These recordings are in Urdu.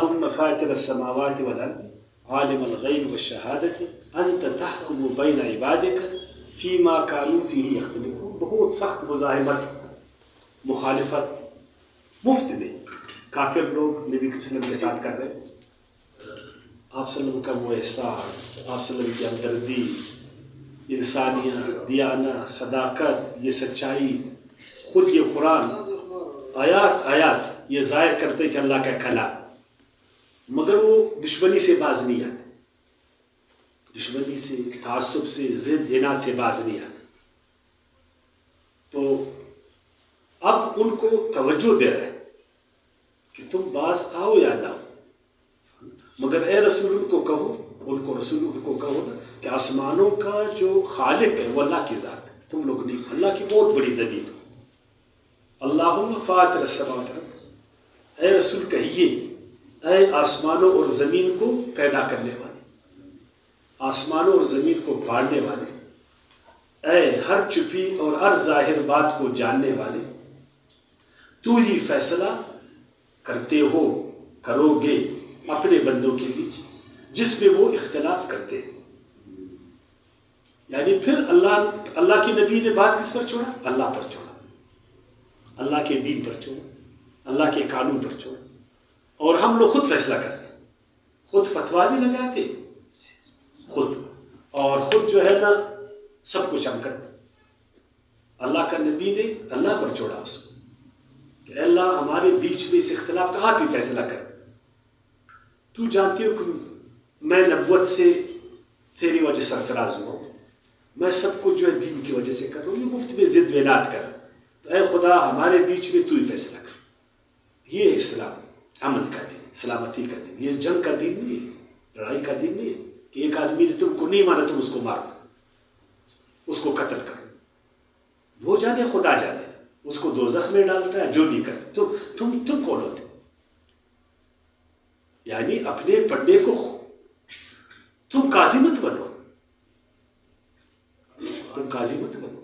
اللهم فاطر السماوات والارض عالم الغیب والشہادۃ انت تحکم بین عبادک فیما کانوا فیہ یختلفون. بہت سخت مزاحمت، مخالفت مفت میں کافر لوگ نبی صلی اللہ علیہ وسلم کے ساتھ کر رہے ہیں. آپ صلی اللہ علیہ وسلم کا وہ احسان، آپ صلی اللہ علیہ وسلم کی ہمدردی، انسانیت، دیانت، صداقت، یہ سچائی، خود یہ قرآن آیات آیات یہ ظاہر کرتے کہ اللہ کا کلام، مگر وہ دشمنی سے باز نہیں آتے، دشمنی سے، تعصب سے، ضد اناد سے باز نہیں آتے. تو اب ان کو توجہ دے رہے کہ تم باز آؤ یا نہ آؤ، مگر اے رسول ان کو کہو، ان کو رسول ان کو کہو کہ آسمانوں کا جو خالق ہے وہ اللہ کی ذات ہے، تم لوگ نہیں. اللہ کی بہت بڑی زمین ہے. اللہم فاطر السماوات والارض، اے رسول کہیے اے آسمانوں اور زمین کو پیدا کرنے والے، آسمانوں اور زمین کو پالنے والے، اے ہر چھپی اور ہر ظاہر بات کو جاننے والے، تو ہی فیصلہ کرتے ہو، کرو گے اپنے بندوں کے بیچ جس میں وہ اختلاف کرتے ہیں. یعنی پھر اللہ کے نبی نے بات کس پر چھوڑا؟ اللہ پر چھوڑا، اللہ کے دین پر چھوڑا، اللہ کے قانون پر چھوڑا. اور ہم لوگ خود فیصلہ کرتے، خود فتویٰ بھی لگاتے خود، اور خود جو ہے نا سب کچھ ہم کرتے. اللہ کا نبی نے اللہ پر چھوڑا اس کو کہ اللہ ہمارے بیچ میں اس اختلاف کا آپ ہی فیصلہ کر. تو جانتی ہو کہ میں نبوت سے تیری وجہ سرفراز ہوا ہوں، میں سب کو جو ہے دین کی وجہ سے کر رہا ہوں، یہ مفت میں ضد وینات کر. تو اے خدا ہمارے بیچ میں تو ہی فیصلہ کر. یہ ہے اسلام، امن کا دین، سلامتی کا دین. یہ جنگ کا دین نہیں ہے، لڑائی کا دین نہیں ہے کہ ایک آدمی نے تم کو نہیں مانا تم اس کو مار دو، اس کو قتل کرو. وہ جانے خدا جانے، اس کو دوزخ میں ڈالتا ہے جو بھی کرتے. تم کون ہوتے؟ یعنی اپنے پڑھنے کو تم قاضی مت بنو، تم قاضی مت بنو.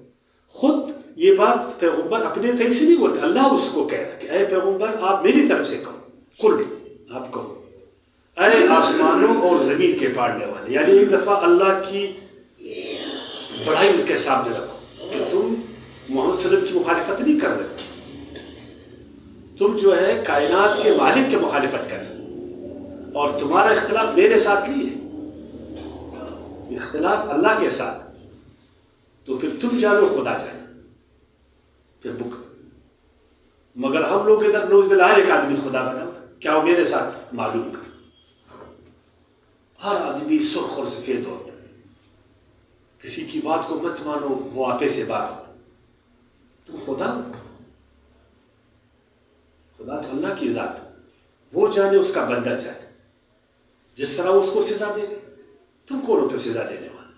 خود یہ بات پیغمبر اپنے طرف سے نہیں بولتے، اللہ اس کو کہہ رہا کہ اے پیغمبر آپ میری طرف سے کہو، کل آپ کہو اے آسمانوں اور زمین کے پالنے والے. یعنی ایک دفعہ اللہ کی بڑائی اس کے سامنے رکھو کہ تم محمد صلی اللہ علیہ وسلم کی مخالفت نہیں کر رہے، تم جو ہے کائنات کے مالک کی مخالفت کر رہے، اور تمہارا اختلاف میرے ساتھ نہیں ہے، اختلاف اللہ کے ساتھ. تو پھر تم جانو خدا جانے، پھر بک. مگر ہم لوگ ادھر نوز باللہ ایک آدمی خدا بنا، کیا وہ میرے ساتھ معلوم کر. ہر آدمی سرخ اور سفید ہوتا ہے، کسی کی بات کو مت مانو، وہ آپے سے بات ہوتا. تم خدا ہو، خدا تو اللہ کی ذات، وہ جانے اس کا بندہ جانے. جس طرح اس کو سزا دے گے، تم کون ہوتے ہو سزا دینے والے؟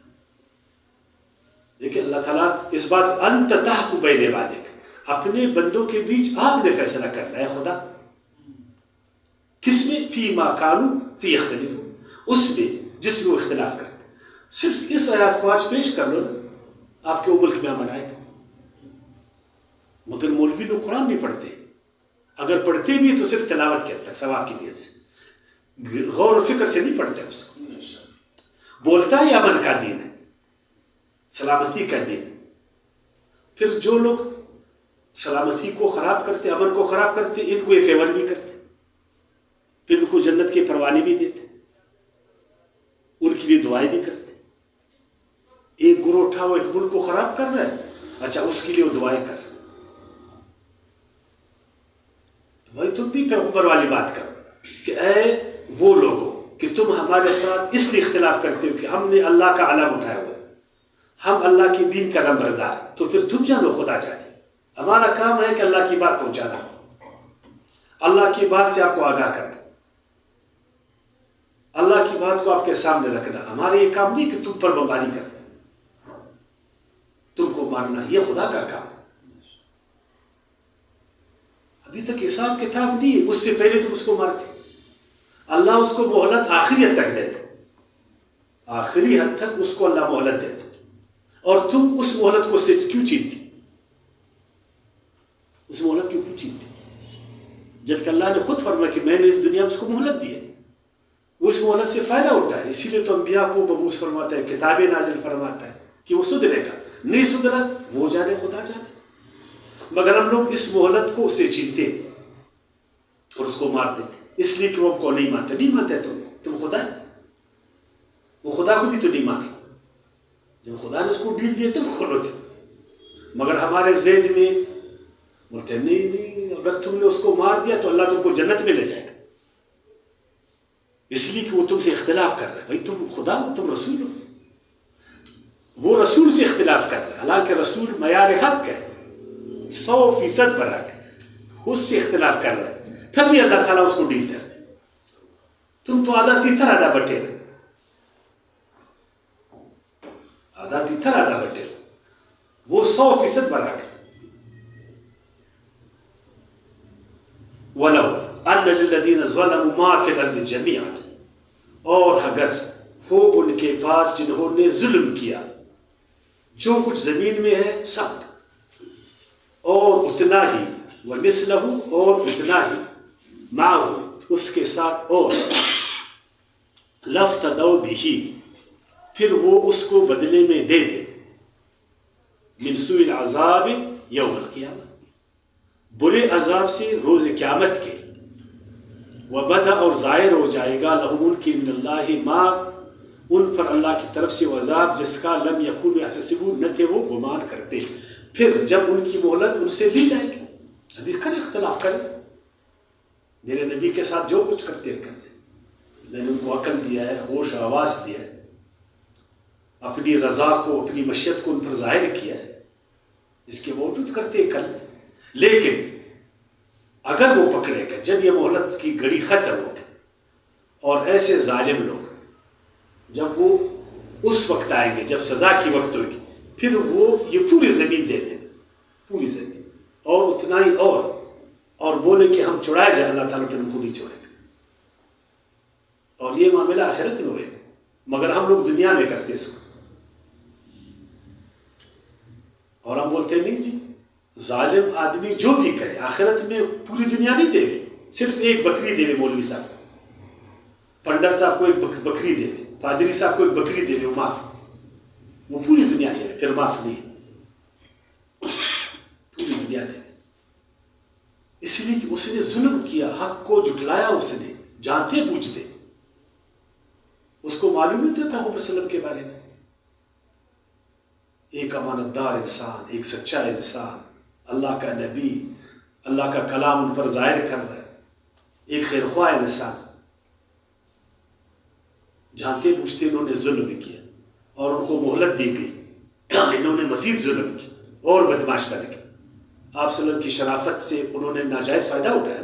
دیکھیں اللہ تعالیٰ اس بات انت تحکم بین عبادک، اپنے بندوں کے بیچ آپ نے فیصلہ کرنا ہے. خدا کس میں؟ فیما کانوا فیہ یختلفون، اس میں جس میں وہ اختلاف کرتے. صرف اس آیات کو آج پیش کر لو نا، آپ کے وہ ملک میں امن آئے گا. مگر مولوی لوگ قرآن نہیں پڑھتے، اگر پڑھتے بھی تو صرف تلاوت کے حد تک، ثواب کی نیت سے، غور و فکر سے نہیں پڑھتے اس کو. بولتا ہے امن کا دین ہے، سلامتی کا دین. پھر جو لوگ سلامتی کو خراب کرتے، امن کو خراب کرتے، ان کو یہ فیور بھی کرتے، پھر ان کو جنت کے پروانے بھی دیتے، ان کے لیے دعائیں بھی کرتے. ایک گروہ اٹھا وہ ایک ملک کو خراب کر رہا ہے، اچھا اس کے لیے وہ دعائیں کر. تو بھائی تم بھی پیغمبر والی بات کرو کہ اے وہ لوگوں کہ تم ہمارے ساتھ اس لیے اختلاف کرتے ہو کہ ہم نے اللہ کا علم اٹھایا ہوا ہے، ہم اللہ کے دین کا نمبردار. تو پھر تم جانو خدا جانے. ہمارا کام ہے کہ اللہ کی بات پہنچانا، اللہ کی بات سے آپ کو آگاہ کرنا، اللہ کی بات کو آپ کے سامنے رکھنا. ہمارا یہ کام نہیں کہ تم پر بمباری کرنا، تم کو مارنا، یہ خدا کا کام. ابھی تک حساب کتاب نہیں ہے، اس سے پہلے تم اس کو مارتے. اللہ اس کو مہلت آخری حد تک دیتے، آخری حد تک اس کو اللہ مہلت دیتے، اور تم اس مہلت کو کیوں چینتی؟ اس مہلت کیوں چینتی؟ جبکہ اللہ نے خود فرمایا کہ میں نے اس دنیا میں اس کو مہلت دی ہے، وہ اس مہلت سے فائدہ اٹھائے. اسی لیے تو انبیاء کو مبعوث فرماتا ہے، کتابیں نازل فرماتا ہے کہ وہ سدھرے گا. نہیں سدھرا وہ جانے خدا جانے. مگر ہم لوگ اس مہلت کو اسے چینتے اور اس کو مارتے، اس لیے کہ وہ کو نہیں مانتے. نہیں مانتے تم خدا ہے، وہ خدا کو بھی تو نہیں مانے. جب خدا نے اس کو ڈیل دیا تم کھولو تھے. مگر ہمارے ذہن میں بولتے ہیں نہیں اگر تم نے اس کو مار دیا تو اللہ تم کو جنت میں لے جائے گا، اس لیے کہ وہ تم سے اختلاف کر رہا ہے. بھائی تم خدا ہو، تم رسول ہو. وہ رسول سے اختلاف کر رہا ہے، حالانکہ رسول معیار حق ہے، 100% برحق ہے، اس سے اختلاف کر رہا ہے. پھر بھی اللہ تعالیٰ اس کو ڈیل کر رہا ہے. تم تو آدھا تیتھر آدھا بٹیر، آدھا تیتھر آدھا بٹیر، وہ 100% برحق ہے. وَلَوْ أَنَّ لِلَّذِينَ ظَلَمُوا مَا فِي الْأَرْضِ جَمِيعًا، اور اگر ہو ان کے پاس جنہوں نے ظلم کیا جو کچھ زمین میں ہے سب، اور اتنا ہی، وَمِثْلَهُ، اور اتنا ہی، مَعَهُ، اس کے ساتھ، اور لَافْتَدَوْا بِهِ، پھر وہ اس کو بدلے میں دے دے، مِنْ سُوءِ الْعَذَابِ يَوْمَ الْقِيَامَةِ، برے عذاب سے روز قیامت کے، وَبَدَأَ، اور ظاہر ہو جائے گا، لَهُمُ ان کی، مِنَ اللَّهِ، ما، ان پر اللہ کی طرف سے، عذاب جس کا لم یکونوا یحتسبون، نہ تھے وہ گمان کرتے. پھر جب ان کی مہلت ان سے لی جائے گی، ابھی کر اختلاف کریں، میرے نبی کے ساتھ جو کچھ کرتے کریں، میں نے ان کو عقل دیا ہے، ہوش آواز دیا ہے، اپنی رضا کو، اپنی مشیت کو ان پر ظاہر کیا ہے، اس کے باوجود کرتے کر لیں. لیکن اگر وہ پکڑے گا جب یہ مہلت کی گھڑی ختم ہوگی، اور ایسے ظالم لوگ جب وہ اس وقت آئیں گے جب سزا کی وقت ہوگی، پھر وہ یہ پوری زمین دے دیں، پوری زمین، اور اتنا ہی، اور بولے کہ ہم چھڑائے جائیں، اللہ تعالیٰ پھر ان کو نہیں چھوڑے گا. اور یہ معاملہ آخرت میں ہوئے گا، مگر ہم لوگ دنیا میں کرتے اس کو. اور ہم بولتے نہیں جی ظالم آدمی جو بھی کرے آخرت میں پوری دنیا نہیں دے گے، صرف ایک بکری دے گے. مولوی صاحب، پنڈت صاحب کو ایک بکری دے گے، پادری صاحب کو ایک بکری دے گے، وہ معاف، وہ پوری دنیا دے گا، پھر معاف نہیں ہے، پوری دنیا دے گا. اس لیے کہ اس نے ظلم کیا، حق کو جھٹلایا، اس نے جانتے بوجھتے. اس کو معلوم نہیں تھا پیغمبر صلی اللہ علیہ وسلم کے بارے میں، ایک امانت دار انسان، ایک سچا انسان، اللہ کا نبی، اللہ کا کلام ان پر ظاہر کر رہا ہے، ایک خیر خواہ انسان. جانتے بوجھتے انہوں نے ظلم کیا اور ان کو مہلت دی گئی، انہوں نے مزید ظلم کیا اور بدماش کر کے. آپ صلی اللہ علیہ وسلم کی شرافت سے انہوں نے ناجائز فائدہ اٹھایا،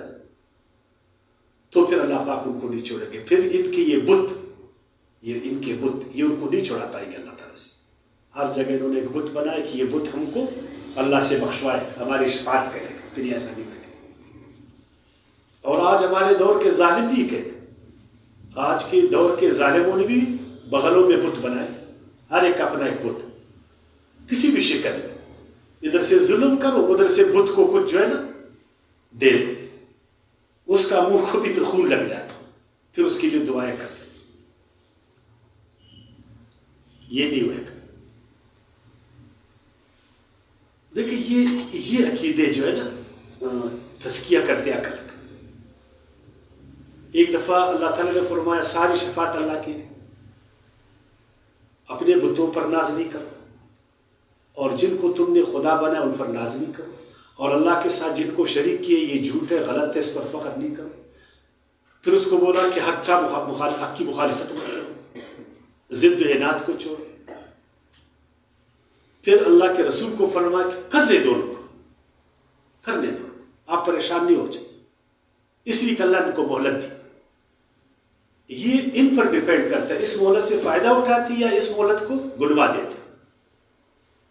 تو پھر اللہ پاک ان کو نہیں چھوڑیں گے. پھر ان کے یہ بت، یہ ان کے بت، یہ ان کو نہیں چھوڑا پائیں گے اللہ تعالیٰ سے. ہر جگہ انہوں نے ایک بت بنایا کہ یہ بت ہم کو اللہ سے بخشوائے، ہماری شفاعت کرے گا، پھر ایسا نہیں کرے. اور آج ہمارے دور کے ظالم بھی کہتے، آج کے دور کے ظالموں نے بھی بغلوں میں بت بنائے، ہر ایک اپنا ایک بت، کسی بھی شکل میں. ادھر سے ظلم کرو، ادھر سے بت کو کچھ جو ہے نا دے دو، اس کا منہ کو بھی پھر خون لگ جائے، پھر اس کے لیے دعائیں کر. یہ نہیں ہوئے گا. دیکھیں یہ عقیدے جو ہے نا تزکیہ کرتے عقل کا. ایک دفعہ اللہ تعالیٰ نے فرمایا ساری شفاعت اللہ کی، اپنے بتوں پر ناز نہیں کرو، اور جن کو تم نے خدا بنا ان پر ناز نہیں کرو، اور اللہ کے ساتھ جن کو شریک کیے یہ جھوٹ ہے، غلط ہے، اس پر فخر نہیں کرو. پھر اس کو بولا کہ حق کی مخالفت مت کرو، ضد و عناد کو چھوڑو. پھر اللہ کے رسول کو فرمایا کہ کر لے دونوں کو، کر لے دو، آپ پریشان نہیں ہو جائے. اس لیے کہ اللہ نے کو مہلت دی. یہ ان پر ڈیپینڈ کرتا ہے، اس مہلت سے فائدہ اٹھاتی یا اس مہلت کو گنوا دیتے.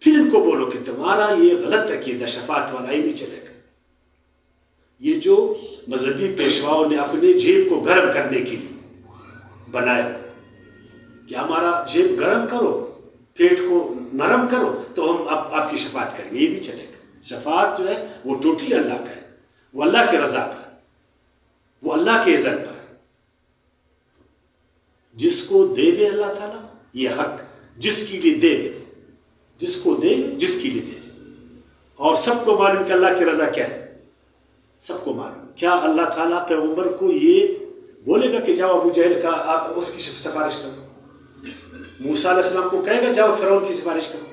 پھر ان کو بولو کہ تمہارا یہ غلط عقیدہ شفاعت والا ہی نہیں چلے گا. یہ جو مذہبی پیشواؤں نے اپنے جیب کو گرم کرنے کے لیے بنایا کہ ہمارا جیب گرم کرو، پیٹ کو نرم کرو تو ہم آپ کی شفاعت کریں گے، یہ نہیں چلے گا. شفاعت جو ہے وہ ٹوٹلی اللہ کا ہے، وہ اللہ کی رضا پر. وہ اللہ کے اذن پر ہے. جس کو دے دے اللہ تعالیٰ یہ حق، جس کے لیے دے دے، جس کو دے دے، جس کے لیے دے دے. اور سب کو معلوم کہ اللہ کی رضا کیا ہے، سب کو معلوم. کیا اللہ تعالیٰ پیغمبر کو یہ بولے گا کہ جاؤ ابو جہل کا اس کی سفارش کرو؟ موسیٰ علیہ السلام کو کہے گا جاؤ فرعون کی سفارش کرو؟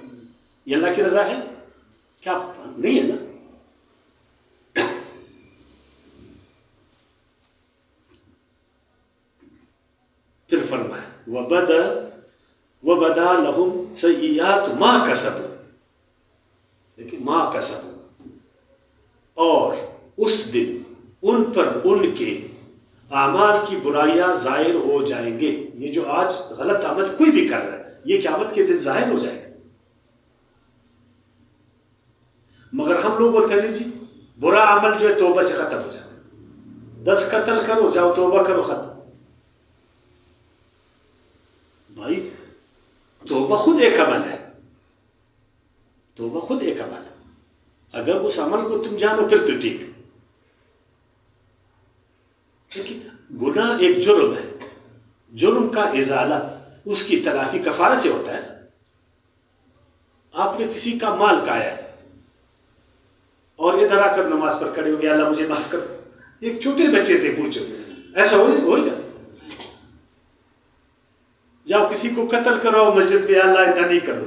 یہ اللہ کی رضا ہے؟ کیا نہیں ہے نا. پھر فرمایا وَبَدَا لَهُمْ سَيِّئَاتُ مَا كَسَبُوا، لیکن ما کسبوا، اور اس دن ان پر ان کے اعمال کی برائیاں ظاہر ہو جائیں گے. یہ جو آج غلط عمل کوئی بھی کر رہا ہے یہ قیامت کے دن ظاہر ہو جائے گا. مگر ہم لوگ بولتے ہیں جی برا عمل جو ہے توبہ سے ختم ہو جاتا ہے، 10 قتل کرو جاؤ توبہ کرو ختم. بھائی توبہ خود ایک عمل ہے، توبہ خود ایک عمل ہے. اگر اس عمل کو تم جانو پھر تو ٹھیک. لیکن گناہ ایک جرم ہے، جرم کا ازالہ اس کی تلافی کفارہ سے ہوتا ہے. آپ نے کسی کا مال کھایا ہے اور ادھر آ کر نماز پر کھڑے ہو گئے اللہ مجھے معاف کر. ایک چھوٹے بچے سے پوچھو ایسا ہوئے گا؟ جاؤ کسی کو قتل کرو مسجد میں اللہ اتنا نہیں کرو،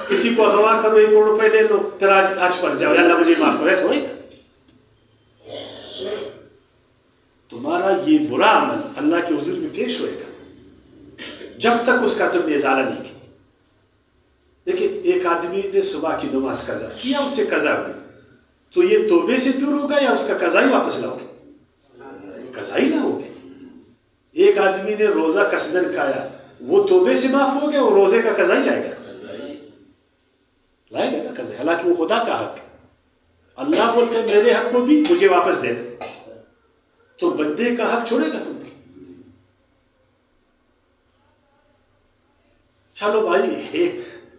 کسی کو اغوا کرو 1 کروڑ روپے لے لو پھر آج پر جاؤ اللہ مجھے معاف کرو، ایسا ہوئے گا؟ تمہارا یہ برا عمل اللہ کے حضور میں پیش ہوئے گا جب تک اس کا تم نے ازالہ نہیں کیا. دیکھیں ایک آدمی نے صبح کی نماز قضا کیا، اس سے قضا ہوئی، تو یہ توبے سے دور ہوگا یا اس کا قضا ہی واپس لاؤ گے؟ قضا ہی نہ ہوگے. ایک آدمی نے روزہ قصدن کھایا، وہ توبے سے معاف ہو گیا، وہ روزے کا قضا ہی لائے گا نا قضا، حالانکہ وہ خدا کا حق ہے. اللہ بولتے ہیں میرے حق کو بھی مجھے واپس دے دو، تو بندے کا حق چھوڑے گا تم؟ چلو بھائی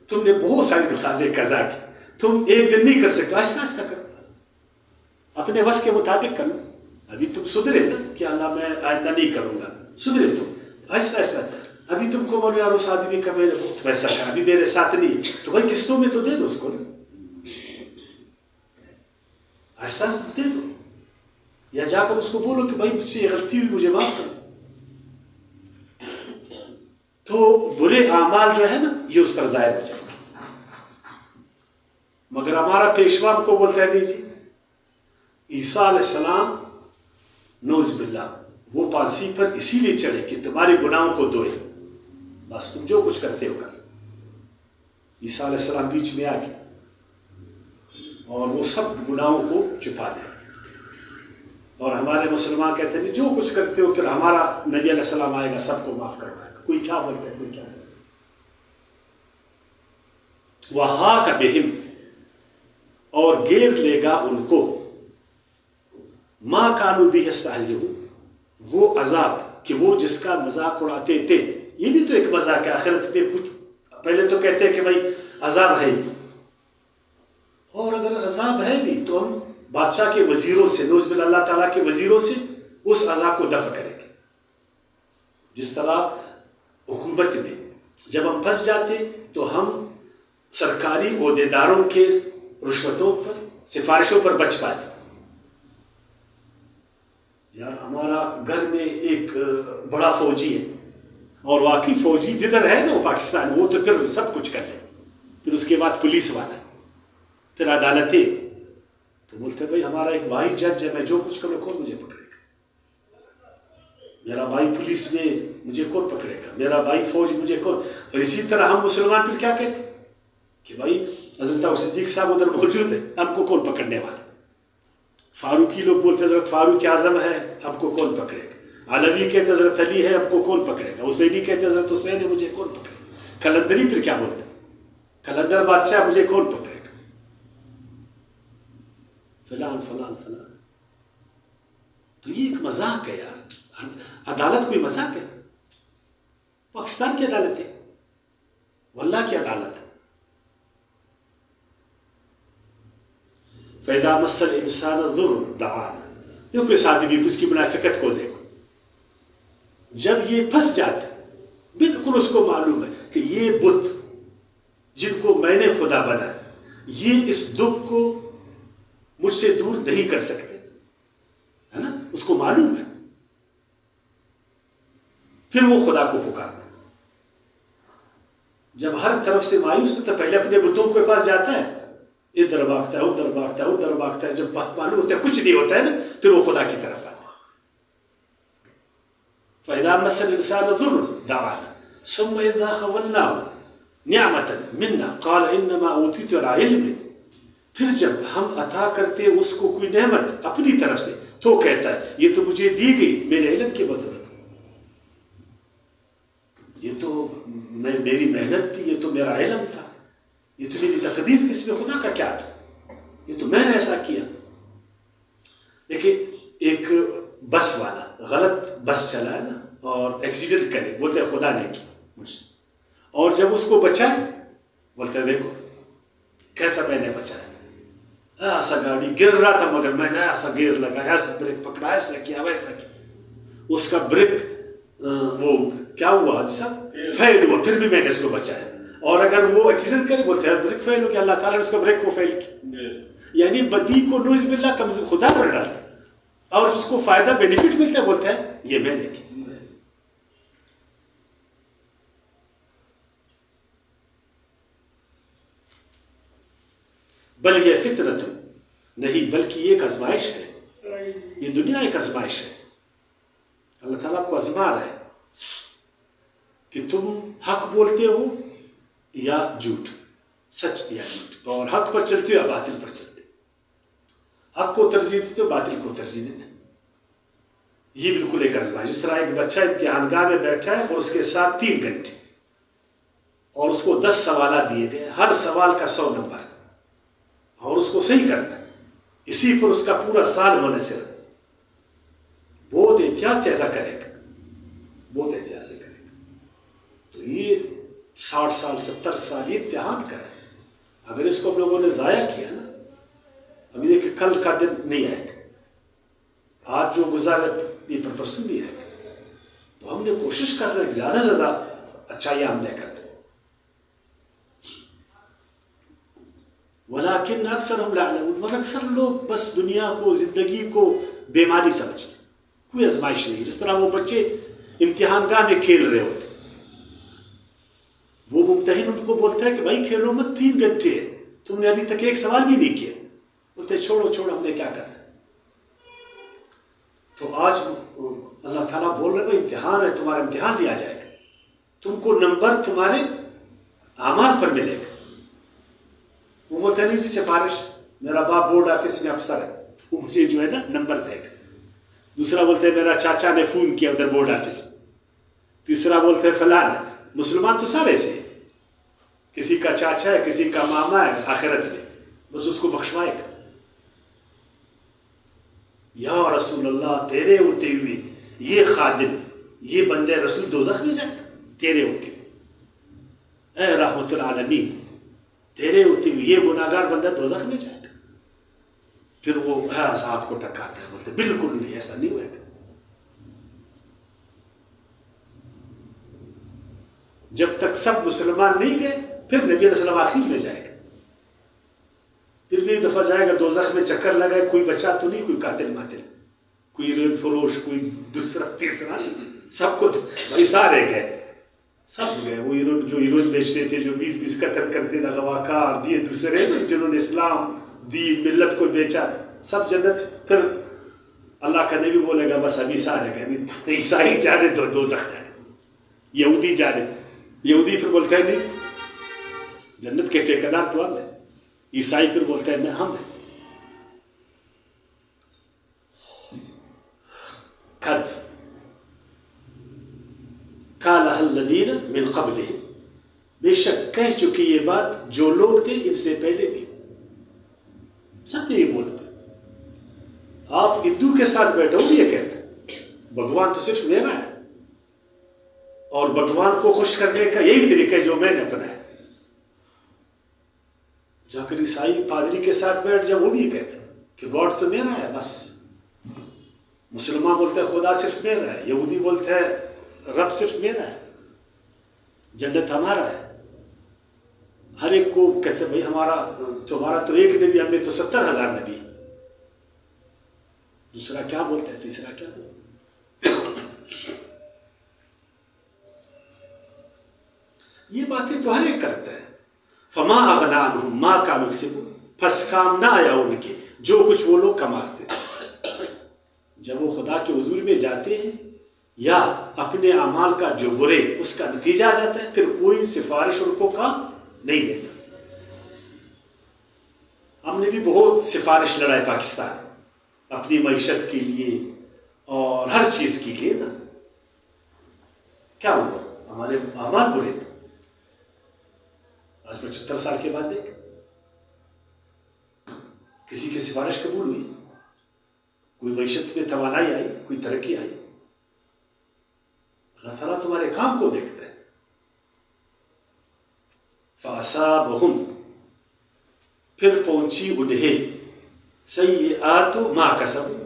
تم نے بہت ساری نمازیں قضا کی، تم ایک دن نہیں کر سکتے، آہستہ آہستہ کرو، اپنے وس کے مطابق کرو. ابھی تم سدھرے نا کہ اللہ میں آئندہ نہیں کروں گا، سدھرے تم آہستہ آہستہ. ابھی تم کو بولو یار اس آدمی کا میں نے بہت پیسہ کھایا ابھی میرے ساتھ نہیں، تو بھائی قسطوں میں تو دے دو اس کو نا، آہستہ آہستہ دے دو. یا جا کر اس کو بولو کہ بھائی مجھ سے یہ غلطی ہوئی مجھے معاف کر. تو برے اعمال جو ہے نا یہ اس پر ظاہر ہو جائے گا. مگر ہمارا پیشوا ہم کو بولتا ہے نہیں جی عیسیٰ علیہ السلام نعوذ باللہ وہ پھانسی پر اسی لیے چڑھے کہ تمہارے گناہوں کو دھوئے، بس تم جو کچھ کرتے ہو کر. عیسیٰ علیہ السلام بیچ میں آ گئے اور وہ سب گناہوں کو چھپا دے. اور ہمارے مسلمان کہتے ہیں جو کچھ کرتے ہو پھر ہمارا نبی علیہ السلام آئے گا سب کو معاف کروائے گا. کوئی کیا بولتا ہے کوئی کیا بولتا ہے. وَحَاقَ بِهِمْ، اور گھیر لے گا ان کو مَا كَانُوا بِهِ يَسْتَهْزِئُونَ، وہ عذاب کہ وہ جس کا مذاق اڑاتے تھے. یہ بھی تو ایک مذاق ہے آخرت پہ. کچھ پہلے تو کہتے ہیں کہ بھائی عذاب ہے بھی، اور اگر عذاب ہے بھی تو ہم بادشاہ کے وزیروں سے نعوذ باللہ اللہ تعالیٰ کے وزیروں سے اس عذاب کو دفع کریں گے. جس طرح حکومت میں جب ہم پھنس جاتے تو ہم سرکاری عہدیداروں کے رشوتوں پر سفارشوں پر بچ پاتے. یار ہمارا گھر میں ایک بڑا فوجی ہے اور واقعی فوجی جدھر ہے نا وہ پاکستان، وہ تو پھر سب کچھ کر لے. پھر اس کے بعد پولیس والا، پھر عدالتیں. تو بولتے بھائی ہمارا ایک بھائی جج ہے، میں جو کچھ کروں کون مجھے پکڑے گا؟ میرا بھائی پولیس میں مجھے کون پکڑے گا؟ میرا بھائی فوج مجھے کون؟ اور اسی طرح ہم مسلمان پھر کیا کہتے کہ بھائی حضرت ابو صدیق صاحب ادھر موجود ہے، ہم کو کون پکڑنے والا؟ فاروقی لوگ بولتے حضرت فاروق اعظم ہے، ہم کو کون پکڑے گا؟ علوی کہتے حضرت علی ہے، ہم کو کون پکڑے گا؟ حسینی کہتے حضرت حسین ہے، مجھے کون پکڑے گا؟ کلندری پھر کیا بولتے کلندر بادشاہ مجھے کون پکڑے گا؟ فلان فلان فلان. تو یہ ایک مذاق ہے یار. عدالت کوئی مذاق ہے؟ پاکستان کی عدالت ہے، واللہ کی عدالت ہے. فَإِذَا مَسَّ الْإِنسَانَ ضُرٌّ دَعَانَا، دیکھو اس آدمی کو، اس کی منافقت کو دیکھو. جب یہ پھنس جاتا ہے، بالکل اس کو معلوم ہے کہ یہ بت جن کو میں نے خدا بنا یہ اس دکھ کو مجھ سے دور نہیں کر سکتے، ہے نا، اس کو معلوم ہے. پھر وہ خدا کو پکارتا. جب ہر طرف سے مایوس ہوتا ہے پہلے اپنے بتوں کے پاس جاتا ہے، ادھر بھاگتا ہے ادھر بھاگتا ہے ادھر بھاگتا ہے. جب بات معلوم ہوتا ہے کچھ نہیں ہوتا ہے نا، پھر وہ خدا کی طرف آتا ہے. فَإِذَا مَسَّ الْإِنسَانَ ضُرٌّ دَعَانَا ثُمَّ إِذَا خَوَّلْنَاهُ نِعْمَةً مِنَّا قَالَ إِنَّمَا أُوتِيتُهُ عَلَىٰ عِلْمٍ. پھر جب ہم عطا کرتے اس کو کوئی نعمت اپنی طرف سے تو کہتا ہے یہ تو مجھے دی گئی میرے علم کی بدولت، یہ تو میری محنت تھی، یہ تو میرا علم تھا، یہ تو میری تقدیر تھی، اس میں خدا کا کیا تھا، یہ تو میں نے ایسا کیا. دیکھیں ایک بس والا غلط بس چلا ہے نا اور ایکسیڈنٹ کرے، بولتے ہیں خدا نے کی مجھ سے، اور جب اس کو بچائے بولتے ہیں دیکھو کیسا میں نے بچایا، ایسا گاڑی گر رہا تھا مگر میں نے ایسا گیئر لگایا، ایسا بریک پکڑا، ایسا کیا ویسا کیا، اس کا بریک وہ کیا ہوا جیسا فیل ہوا، پھر بھی میں نے اس کو بچایا. اور اگر وہ ایکسیڈنٹ کرے بولتے ہیں بریک فیل ہو گیا، اللہ تعالیٰ نے اس کا بریک کو فیل کیا. یعنی بدی کو نوز باللہ کمزور خدا پر ڈالتا اور اس کو فائدہ بینیفٹ ملتا ہے، بولتا ہے یہ میں نے کی. بل یہ فطرت نہیں بلکہ یہ ایک آزمائش ہے، یہ دنیا ایک آزمائش ہے. اللہ تعالیٰ آپ کو آزما رہا ہے کہ تم حق بولتے ہو یا جھوٹ، سچ یا جھوٹ، اور حق پر چلتے ہو یا باطل پر چلتے ہو، حق کو ترجیح دیتے ہو باطل کو ترجیح دیتے ہو. یہ بالکل ایک آزمائش. جس طرح ایک بچہ امتحان گاہ میں بیٹھا ہے اور اس کے ساتھ 3 گھنٹے اور اس کو 10 سوالات دیے گئے، ہر سوال کا 100 نمبر اور اس کو صحیح کرنا ہے، اسی پر اس کا پورا سال منحصر ہے. بہت احتیاط سے ایسا کرے گا، بہت احتیاط سے کرے گا. تو یہ 60 سال 70 سال یہ امتحان کا ہے. اگر اس کو ہم لوگوں نے ضائع کیا نا، ابھی دیکھیں کل کا دن نہیں آئے گا، آج جو گزارے یہ پر پرسن بھی آئے گا. تو ہم نے کوشش کر رہے ہیں زیادہ سے زیادہ اچھائیاں ہم نے کرتے. ولیکن اکثر ہم لا یعلمون، مگر اکثر لوگ بس دنیا کو زندگی کو بیماری سمجھتے، کوئی آزمائش نہیں. جس طرح وہ بچے امتحان گاہ میں کھیل رہے ہوتے، وہ ممتحن ان کو بولتا ہے کہ بھائی کھیلو مت، 3 گھنٹے ہے، تم نے ابھی تک ایک سوال بھی نہیں کیا. بولتے چھوڑو چھوڑو، ہم نے کیا کرنا. تو آج اللہ تعالیٰ بول رہے ہیں امتحان ہے، تمہارا امتحان لیا جائے گا، تم کو نمبر تمہارے اعمال پر ملے گا. وہ بولتا ہے نہیں جی سفارش، میرا باپ بورڈ آفس میں افسر ہے، وہ مجھے جو ہے نا نمبر دے گا. دوسرا بولتا ہے میرا چاچا نے فون کیا ادھر بورڈ آفس میں. تیسرا بولتا ہے فلان ہے. مسلمان تو سارے سے کسی کا چاچا ہے، کسی کا ماما ہے، آخرت میں بس اس کو بخشوائے گا. یا رسول اللہ تیرے ہوتے ہوئے یہ خادم، یہ بندے رسول دوزخ میں جائے گا تیرے ہوتے ہوئے. اے رحمت العالمین تیرے ہوتے ہوئے یہ گناہگار بندہ دوزخ میں جائے گا. پھر وہ ہاتھ کو ٹکاتا ہے، بولتے بالکل نہیں، ایسا نہیں ہوئے گا. جب تک سب مسلمان نہیں گئے پھر نبی علیہ السلام آخر میں جائے گا. پھر بھی دفعہ جائے گا دوزخ میں، چکر لگائے، کوئی بچا تو نہیں، کوئی قاتل ماتل، کوئی ریل فروش، کوئی دوسرا تیسرا، سب کو بھائی سارے گئے، سب گئے. وہ جو ہیروئن بیچتے تھے، جو 20 قتل کرتے تھے، غواکار یہ دوسرے جنہوں نے اسلام دین ملت کو بیچا، سب جنت. پھر اللہ کا نبی بولے گا بس ابھی سارے گئے، عیسائی جانے تو دوزخ جانے، یہودی جانے. یہودی پھر بولتا ہے نہیں جنت کے ٹھیکیدار تو ہم ہیں. عیسائی پھر بولتا ہے میں ہم ہیں. قد قالها الذین من قبلہم، بے شک کہہ چکی یہ بات جو لوگ تھے ان سے پہلے بھی. سب نے یہ بولتے. آپ ہندو کے ساتھ بیٹھے ہو یہ کہتے بھگوان تو صرف میرا ہے اور بھگوان کو خوش کرنے کا یہی طریقہ ہے جو میں نے اپنایا. جا کر عیسائی پادری کے ساتھ بیٹھ جا، وہ بھی کہتے کہ گاڈ تو میرا ہے بس. مسلمان بولتا ہے خدا صرف میرا ہے، یہودی بولتا ہے رب صرف میرا ہے، جنت ہمارا ہے. ہر ایک کو کہتے ہیں بھائی تمہارا تو ایک نبی، ہمیں تو 70,000 نبی. دوسرا کیا بولتا ہے، تیسرا کیا بولتا ہے. یہ باتیں تو ہر ایک کرتا ہے. فما اغنی عنہم ما کانوا یکسبون، پس کام نہ آیا ان کے جو کچھ وہ لوگ کماتے تھے. جب وہ خدا کے حضور میں جاتے ہیں یا اپنے اعمال کا جو برے اس کا نتیجہ آ جاتا ہے، پھر کوئی سفارش ان کو کام نہیں دیتا. ہم نے بھی بہت سفارش لڑائے پاکستان اپنی معیشت کے لیے اور ہر چیز کے لیے نا. کیا ہوا؟ ہمارے اعمال برے تھے. آج 75 سال کے بعد دیکھ کسی کی سفارش قبول ہوئی؟ کوئی معیشت میں توانائی آئی؟ کوئی ترقی آئی؟ اللہ تعالیٰ تمہارے کام کو دیکھتا ہے. فَأَصَابَهُمْ، پھر پہنچی انہیں سیئات ما کسبوا،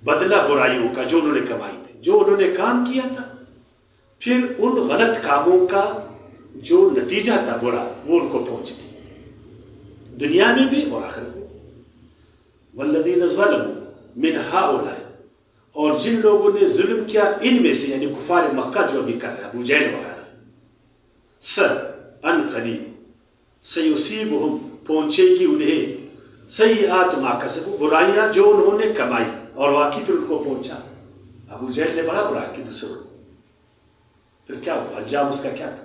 بدلہ برائیوں کا جو انہوں نے کمائی تھی، جو انہوں نے کام کیا تھا، پھر ان غلط کاموں کا جو نتیجہ تھا برا وہ ان کو پہنچ گیا، دنیا میں بھی اور آخرت میں. والذین ظلموا من ہؤلاء، اور جن لوگوں نے ظلم کیا ان میں سے، یعنی کفار مکہ جو ابھی کر رہا ہے ابو جہل وغیرہ، ان قریب سیصیبہم، پہنچے گی انہیں سیئات ما کسبوا، برائیاں جو انہوں نے کمائی، اور واقعی پھر ان کو پہنچا. ابو جہل نے بڑا برا کیا دوسروں کو، پھر کیا ہوا؟ انجام اس کا کیا تھا؟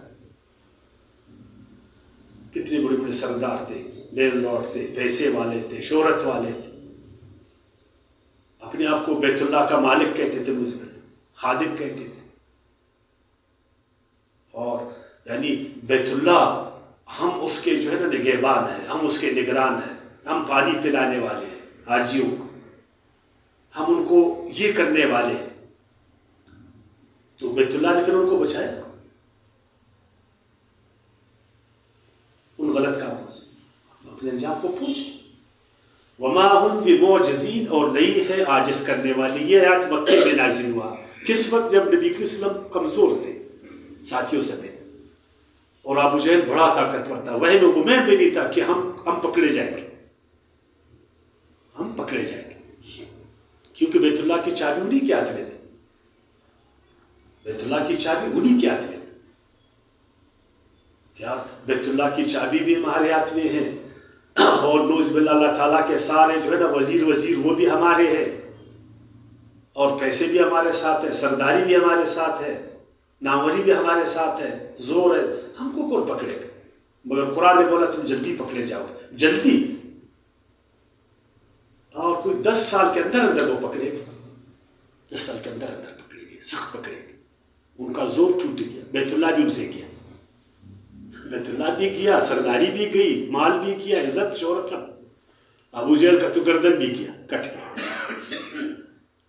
کتنے بڑے بڑے سردار تھے، لینڈ لارڈ تھے، پیسے والے تھے، شہرت والے تھے، اپنے آپ کو بیت اللہ کا مالک کہتے تھے، مزمل خادم کہتے تھے. اور یعنی بیت اللہ ہم اس کے جو ہے نا نگہبان ہیں، ہم اس کے نگران ہیں، ہم پانی پلانے والے ہیں حاجیوں کو، ہم ان کو یہ کرنے والے ہیں. تو بیت اللہ نے پھر ان کو بچایا ان غلط کاموں سے، اپنے انجام کو پہنچے. وما ہم بمعجزین، اور نہیں ہے عاجز کرنے والی. یہ آیت مکے میں نازل ہوا کس وقت؟ جب نبی کے وسلم کمزور تھے ساتھیوں سمیت، اور ابو جہل بڑا طاقتور تھا. وہم و گمان بھی نہیں تھا کہ ہم پکڑے جائیں گے، ہم پکڑے جائیں گے، کیونکہ بیت اللہ کی چابی انہی کے ہاتھ میں تھی. بیت اللہ کی چابی انہی کے ہاتھ میں تھی. کیا بیت اللہ کی چابی بھی ہمارے ہاتھ میں ہے، اور نوز باللہ اللہ تعالیٰ کے سارے جو ہے نا وزیر وہ بھی ہمارے ہیں، اور پیسے بھی ہمارے ساتھ ہے، سرداری بھی ہمارے ساتھ ہے، ناموری بھی ہمارے ساتھ ہے، زور ہے. ہم کو کون پکڑے گا؟ مگر قرآن نے بولا تم جلدی پکڑے جاؤ گے، جلدی. اور کوئی 10 سال کے اندر وہ پکڑے گا، 10 سال کے اندر پکڑے گے، سخت پکڑے گے. ان کا زور ٹوٹ گیا. بیت اللہ بھی ان سے گیا، بیت اللہ بھی گیا، سرداری بھی گئی، مال بھی گیا، عزت شہرت سب. ابو جہل کا تو گردن بھی گیا، کٹ گیا.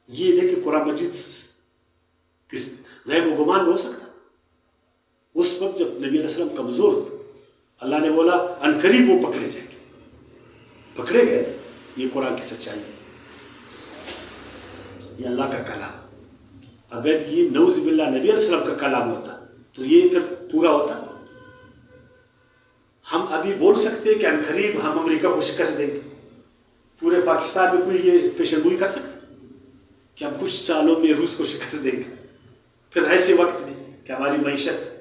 یہ دیکھیں قرآن مجید کس وہم و گمان ہو سکتا؟ اس وقت جب نبی علیہ السلام کمزور تھے، اللہ نے بولا ان قریب وہ پکڑے جائیں گے. پکڑے گئے. یہ قرآن کی سچائی ہے، یہ اللہ کا کلام. اگر یہ نعوذ باللہ نبی علیہ السلام کا کلام ہوتا تو یہ پھر پورا ہوتا. ہم ابھی بول سکتے ہیں کہ ان قریب ہم امریکہ کو شکست دیں گے. پورے پاکستان میں کوئی یہ پیشن گوئی کر سکتا کہ ہم کچھ سالوں میں روس کو شکست دیں گے؟ پھر ایسے وقت میں کہ ہماری معیشت،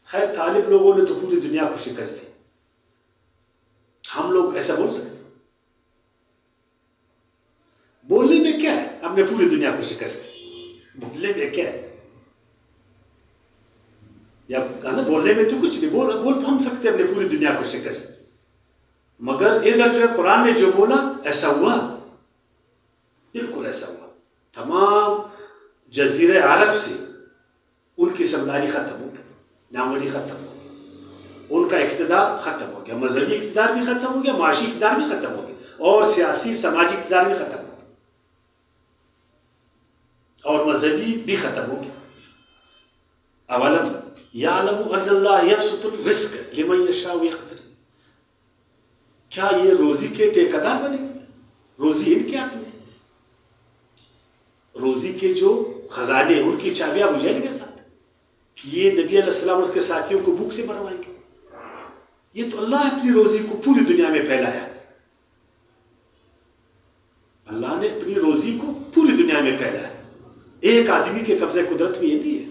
خیر طالب لوگوں نے تو پوری دنیا کو شکست دی. ہم لوگ ایسا بول سکتے؟ بولنے میں کیا ہے؟ ہم نے پوری دنیا کو شکست دی. بولنے میں کیا ہے؟ یا بولنے میں تو کچھ نہیں، بول تو ہم سکتے ہیں ہم نے پوری دنیا کو شکست دی. مگر ادھر جو ہے قرآن نے جو بولا ایسا ہوا، بالکل ایسا ہوا. تمام جزیرہ عرب سے ان کی سرداری ختم ہو گئی، ناموری ختم ہو گئی، ان کا اقتدار ختم ہو گیا، مذہبی اقتدار بھی ختم ہو گیا، معاشی اقتدار بھی ختم ہو گیا، اور سیاسی سماجی اقتدار بھی ختم ہو گیا، اور مذہبی بھی ختم ہو گیا. اولم یعلم ان اللہ یبسط الرزق لمن یشاء ویقدر. کیا یہ روزی کے ٹھیکیدار بنے؟ روزی ان کے ہاتھ میں، روزی کے جو خزانے ہیں ان کی چابیاں ابو جہل کے ساتھ، یہ نبی علیہ السلام اور اس کے ساتھیوں کو بھوک سے مروائیں گے؟ یہ تو اللہ اپنی روزی کو پوری دنیا میں پھیلایا، اللہ نے اپنی روزی کو پوری دنیا میں پھیلایا، ایک آدمی کے قبضے قدرت میں یہ نہیں ہے،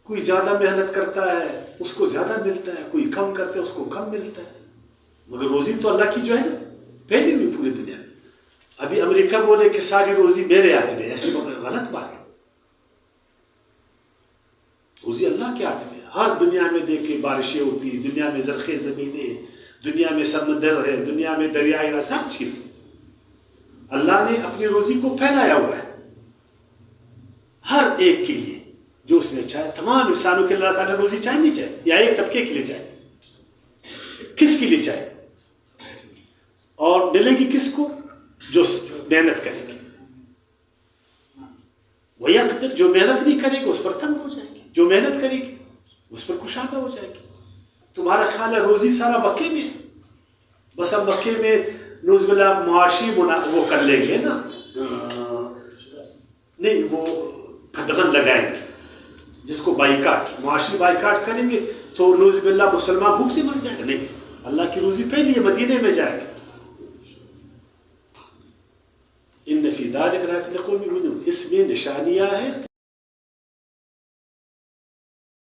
کوئی زیادہ محنت کرتا ہے اس کو زیادہ ملتا ہے، کوئی کم کرتا ہے اس کو کم ملتا ہے، مگر روزی تو اللہ کی جو ہے نا پھیلی ہوئی پوری دنیا میں۔ ابھی امریکہ بولے کہ ساری روزی میرے ہاتھ میں، ایسی غلط بات ہے، روزی اللہ کے ہاتھ میں۔ ہر دنیا میں دیکھیں بارشیں ہوتی، دنیا میں زرخیز زمینیں، دنیا میں سمندر ہے، دنیا میں دریائے ہے، سب چیز اللہ نے اپنی روزی کو پھیلایا ہوا ہے ہر ایک کے لیے جو اس نے چاہے۔ تمام انسانوں کے اللہ تعالیٰ روزی چاہے نہیں چاہے، یا ایک طبقے کے لیے چاہے؟ کس کے لیے چاہے؟ اور ملے گی کس کو؟ جو محنت کرے گی۔ وہ یقدر، جو محنت نہیں کرے گی اس پر تنگ ہو جائے گی، جو محنت کرے گی اس پر کشادہ ہو جائے گی۔ تمہارا خیال ہے روزی سارا مکے میں ہے؟ بس اب مکے میں نوز باللہ معاشی وہ کر لیں گے نا، نہیں وہ قدغن لگائیں گے جس کو بائیکاٹ، معاشی بائیکاٹ کریں گے تو نوز باللہ مسلمان بھوک سے مر جائے گا۔ نہیں، اللہ کی روزی پھیلی ہے، مدینے میں جائے گا۔ ان فی ذلک لآیات لقوم یؤمنون، اس میں نشانیاں ہیں